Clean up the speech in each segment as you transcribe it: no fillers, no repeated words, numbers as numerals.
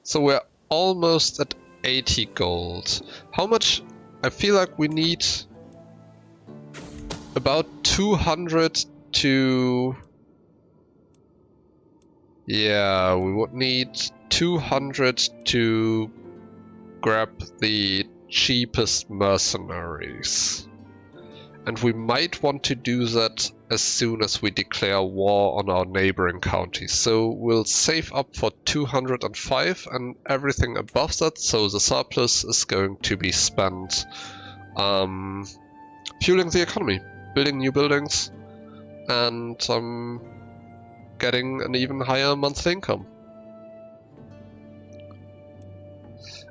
So we're almost at 80 gold. How much? I feel like we need about 200 to... Yeah, we would need 200 to grab the cheapest mercenaries. And we might want to do that as soon as we declare war on our neighboring counties. So we'll save up for 205 and everything above that, so the surplus is going to be spent fueling the economy, building new buildings, and getting an even higher monthly income.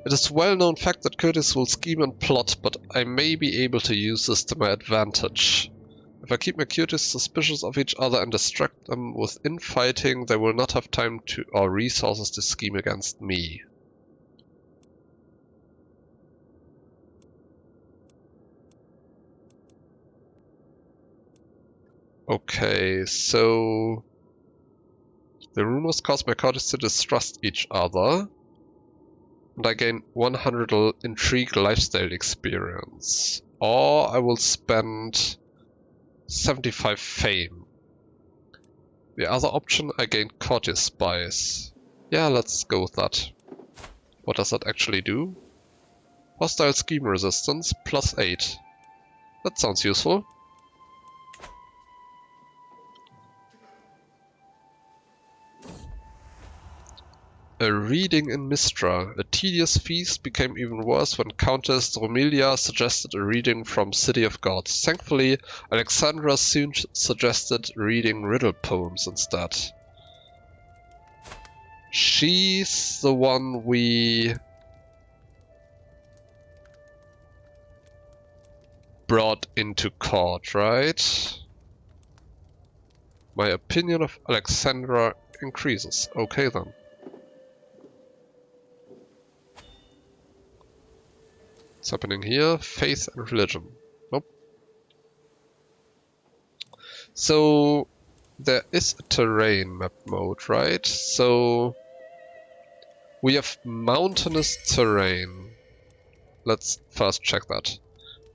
It is a well-known fact that Curtis will scheme and plot, but I may be able to use this to my advantage. If I keep my Curtis suspicious of each other and distract them with infighting, they will not have time to or resources to scheme against me. Okay, so the rumors cause my Curtis to distrust each other. And I gain 100 intrigue lifestyle experience. Or I will spend 75 fame. The other option, I gain courteous spice. Yeah, let's go with that. What does that actually do? Hostile scheme resistance, +8. That sounds useful. A reading in Mistra. A tedious feast became even worse when Countess Dromilia suggested a reading from City of Gods. Thankfully, Alexandra soon suggested reading riddle poems instead. She's the one we brought into court, right? My opinion of Alexandra increases. Okay then. What's happening here? Faith and religion. Nope. So there is a terrain map mode, right? So we have mountainous terrain. Let's first check that.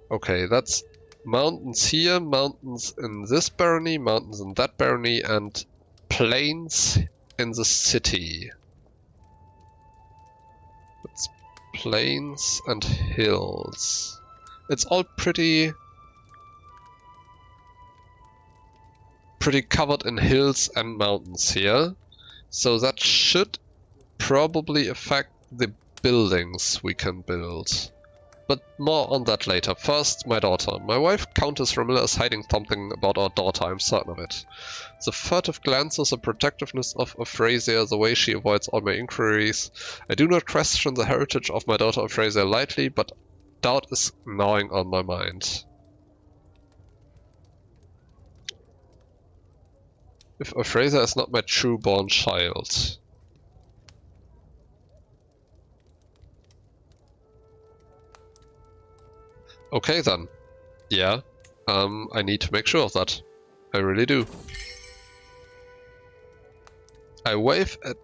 Okay, that's mountains here, mountains in this barony, mountains in that barony, and plains in the city. Let's plains and hills. It's all pretty covered in hills and mountains here. So that should probably affect the buildings we can build. But more on that later. First, my daughter. My wife, Countess Romilla, is hiding something about our daughter, I'm certain of it. The furtive glances and protectiveness of Euphrasia, the way she avoids all my inquiries. I do not question the heritage of my daughter Euphrasia lightly, but doubt is gnawing on my mind. If Euphrasia is not my true-born child. Okay then. Yeah. I need to make sure of that. I really do. I wave at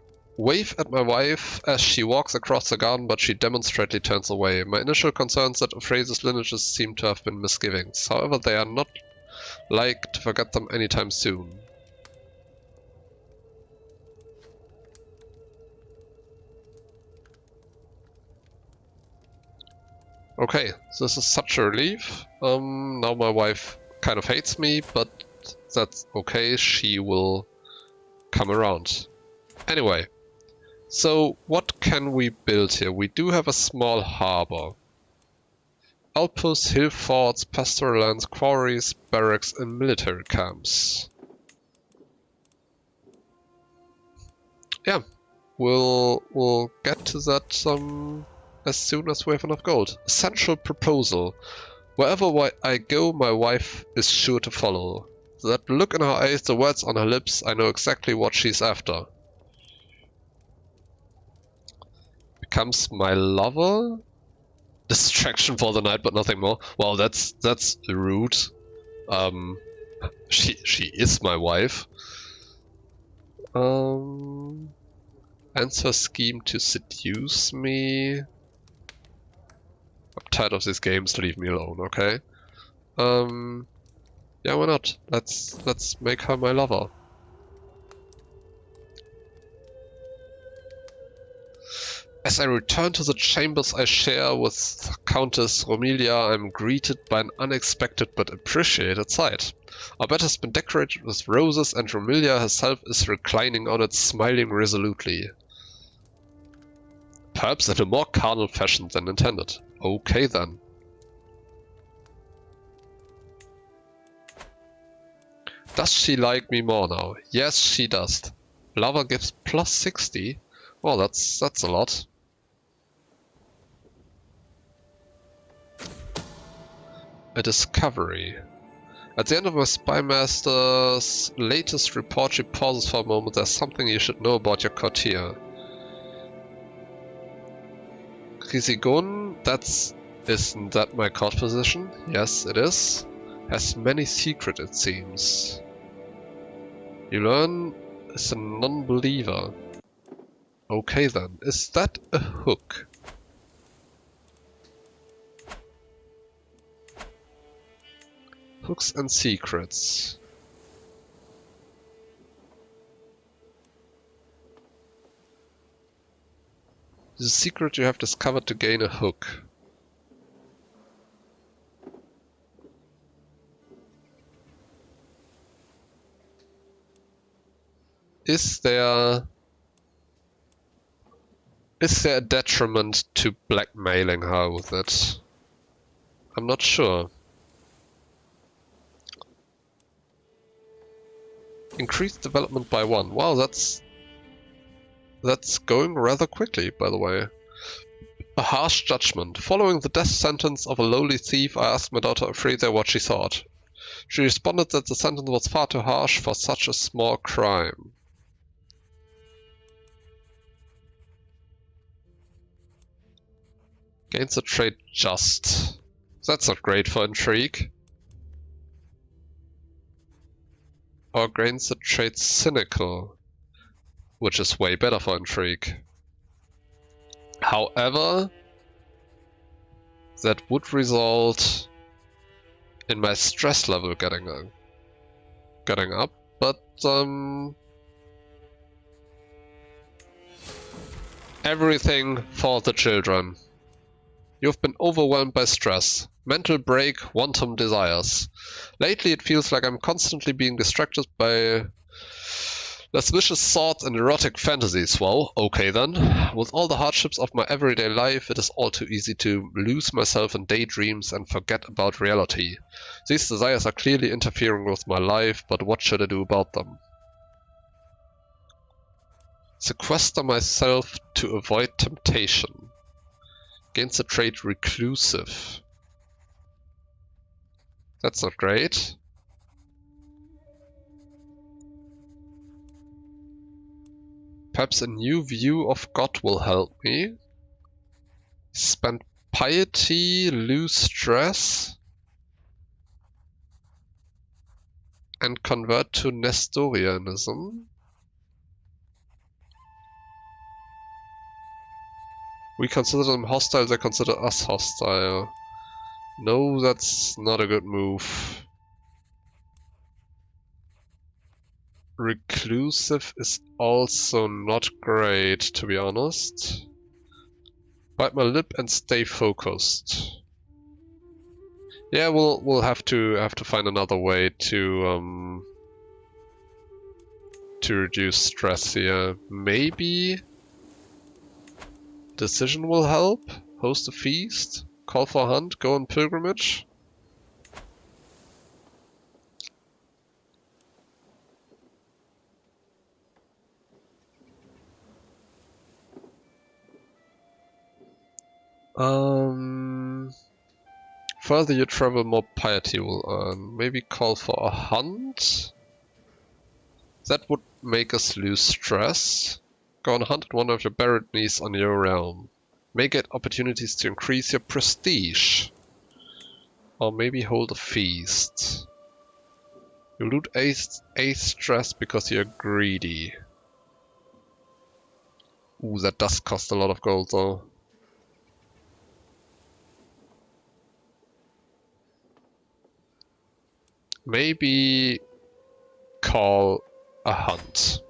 my wife as she walks across the garden, but she demonstrably turns away. My initial concerns that Euphrasia's lineages seem to have been misgivings. However, they are not like to forget them anytime soon. Okay, this is such a relief. Now my wife kind of hates me, but that's okay, she will come around. Anyway, so what can we build here? We do have a small harbor. Outposts, hill forts, pastoral lands, quarries, barracks, and military camps. Yeah, we'll get to that as soon as we have enough gold. Essential proposal. Wherever I go, my wife is sure to follow. That look in her eyes, the words on her lips, I know exactly what she's after. Becomes my lover? Distraction for the night, but nothing more. Wow, that's rude. She is my wife. I Ends her scheme to seduce me. I'm tired of these games, leave me alone, okay? Yeah, why not? Let's make her my lover. As I return to the chambers I share with Countess Romilia, I'm greeted by an unexpected but appreciated sight. Our bed has been decorated with roses and Romilia herself is reclining on it, smiling resolutely. Perhaps in a more carnal fashion than intended. Okay then. Does she like me more now? Yes, she does. Lover gives plus 60? Well, that's a lot. A discovery. At the end of my spy master's latest report, she pauses for a moment. There's something you should know about your courtier. Risigon, isn't that my court position? Yes, it is. Has many secrets, it seems. You learn is a non-believer. Okay then, is that a hook? Hooks and secrets. The secret you have discovered to gain a hook. Is there a detriment to blackmailing her with it? I'm not sure. Increased development by 1. Wow, that's going rather quickly, by the way. A harsh judgment. Following the death sentence of a lowly thief, I asked my daughter Frida what she thought. She responded that the sentence was far too harsh for such a small crime. Gains the trait just. That's not great for intrigue. Or gains the trait cynical, which is way better for intrigue. However, that would result in my stress level getting up, but everything for the children. You've been overwhelmed by stress, mental break, wanton desires. Lately it feels like I'm constantly being distracted by lascivious thoughts and erotic fantasies. Well, okay then. With all the hardships of my everyday life, it is all too easy to lose myself in daydreams and forget about reality. These desires are clearly interfering with my life, but what should I do about them? Sequester myself to avoid temptation. Gains the trait reclusive. That's not great. Perhaps a new view of God will help me. Spend piety, lose stress, and convert to Nestorianism. We consider them hostile, they consider us hostile. No, that's not a good move. Reclusive is also not great, to be honest. Bite my lip and stay focused. Yeah, we'll have to find another way to reduce stress here. Maybe decision will help. Host a feast. Call for a hunt. Go on pilgrimage. Further you travel, more piety will earn. Maybe call for a hunt? That would make us lose stress. Go on a hunt at one of your buried needs on your realm. May get opportunities to increase your prestige. Or maybe hold a feast. You loot 8 stress because you're greedy. Ooh, that does cost a lot of gold though. Maybe call a hunt.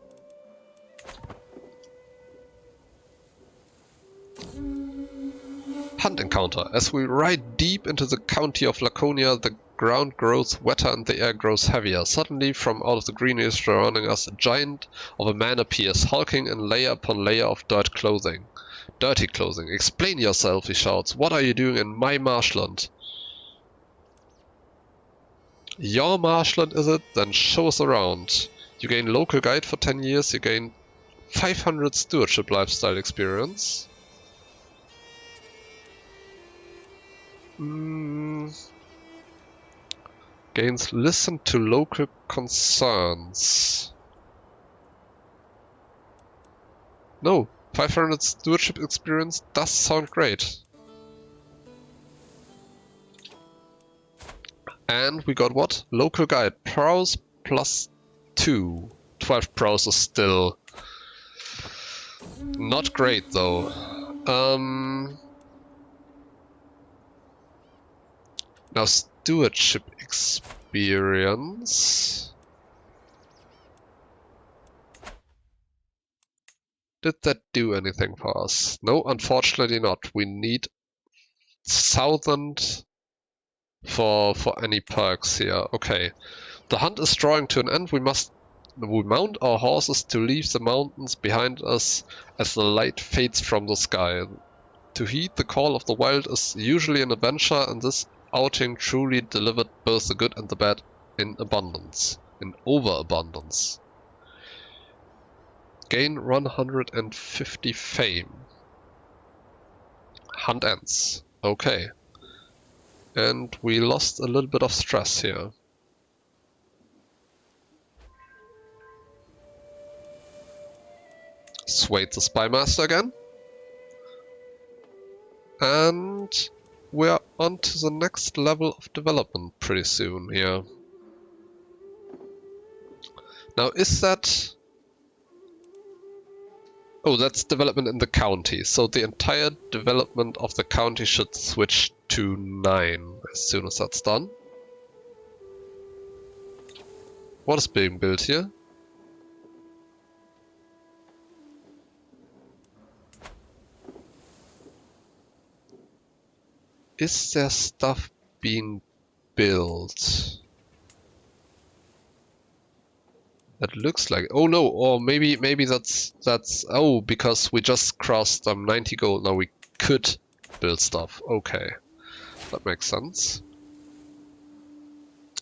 Hunt encounter. As we ride deep into the county of Laconia, the ground grows wetter and the air grows heavier. Suddenly, from out of the greenery surrounding us, a giant of a man appears, hulking in layer upon layer of dirty clothing. Explain yourself, he shouts. What are you doing in my marshland? Your marshland, is it? Then show us around. You gain local guide for 10 years, you gain 500 stewardship lifestyle experience. Gains listen to local concerns. No, 500 stewardship experience does sound great. And we got what? Local guide. Prowess plus 2. 12 prowess is still not great though. Now stewardship experience. Did that do anything for us? No, unfortunately not. We need 1000 for any perks here. Okay. The hunt is drawing to an end. We mount our horses to leave the mountains behind us as the light fades from the sky. To heed the call of the wild is usually an adventure, and this outing truly delivered both the good and the bad in abundance. In overabundance. Gain 150 fame. Hunt ends. Okay. And we lost a little bit of stress here. Swayed the Spymaster again. And we're on to the next level of development pretty soon here. Now is that... Oh, that's development in the county. So the entire development of the county should switch to 9 as soon as that's done. What is being built here? Is there stuff being built? That looks like... Oh no, or maybe that's... Oh, because we just crossed 90 gold. Now we could build stuff. Okay. That makes sense.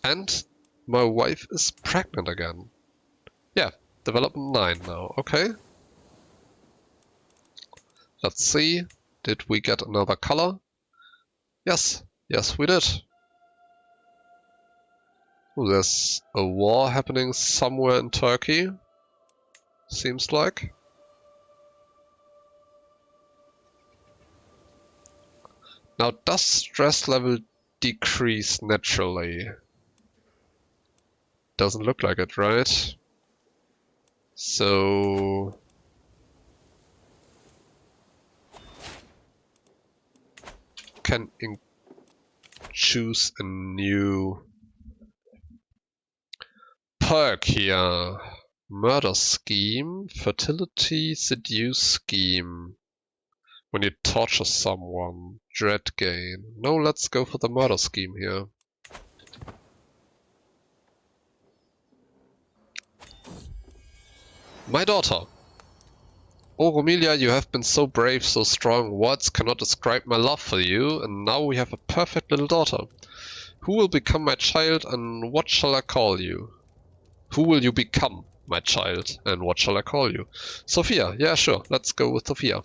And my wife is pregnant again. Yeah, development 9 now. Okay. Let's see. Did we get another color? Yes. Yes, we did. Oh, there's a war happening somewhere in Turkey. Seems like. Now, does stress level decrease naturally? Doesn't look like it, right? So... can choose a new perk here. Murder scheme, fertility, seduce scheme. When you torture someone, dread gain. No, let's go for the murder scheme here. My daughter. Oh, Romelia, you have been so brave, so strong. Words cannot describe my love for you, and now we have a perfect little daughter. Who will become my child, and what shall I call you? Who will you become, my child, and what shall I call you? Sophia. Yeah, sure. Let's go with Sophia.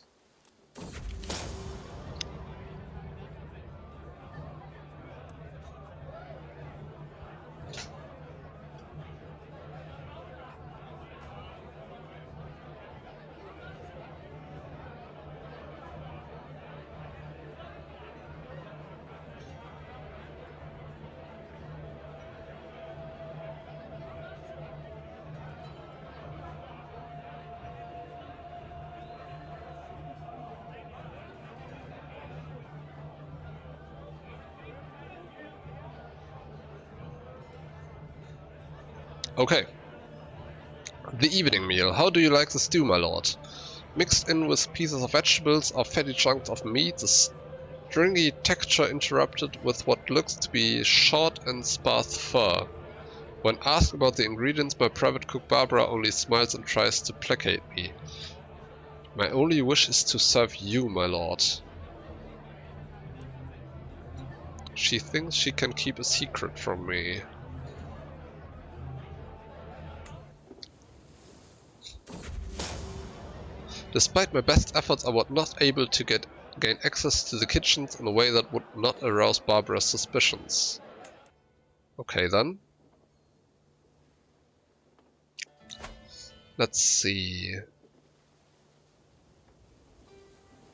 Okay. The evening meal. How do you like the stew, my lord? Mixed in with pieces of vegetables or fatty chunks of meat, the stringy texture interrupted with what looks to be short and sparse fur. When asked about the ingredients, my private cook Barbara only smiles and tries to placate me. My only wish is to serve you, my lord. She thinks she can keep a secret from me. Despite my best efforts, I was not able to gain access to the kitchens in a way that would not arouse Barbara's suspicions. Okay then. Let's see.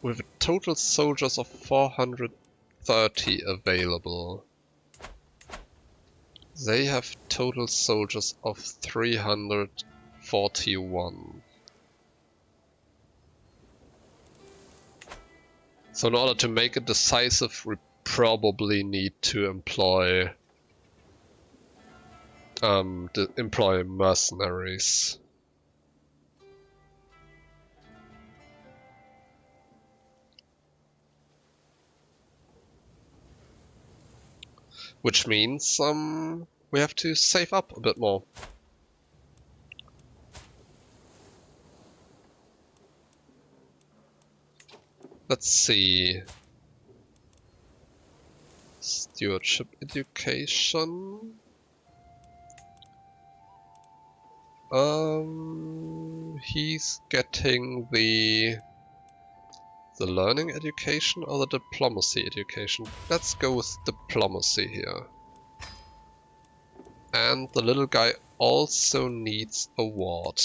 With total soldiers of 430 available. They have total soldiers of 341. So in order to make it decisive, we probably need to employ mercenaries. Which means we have to save up a bit more. Let's see. Stewardship Education. He's getting the learning education or the diplomacy education. Let's go with diplomacy here. And the little guy also needs a ward.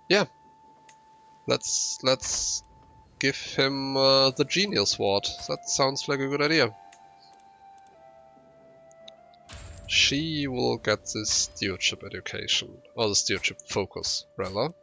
Yeah. Let's give him the genius ward. That sounds like a good idea. She will get the stewardship education, or the stewardship focus, rather.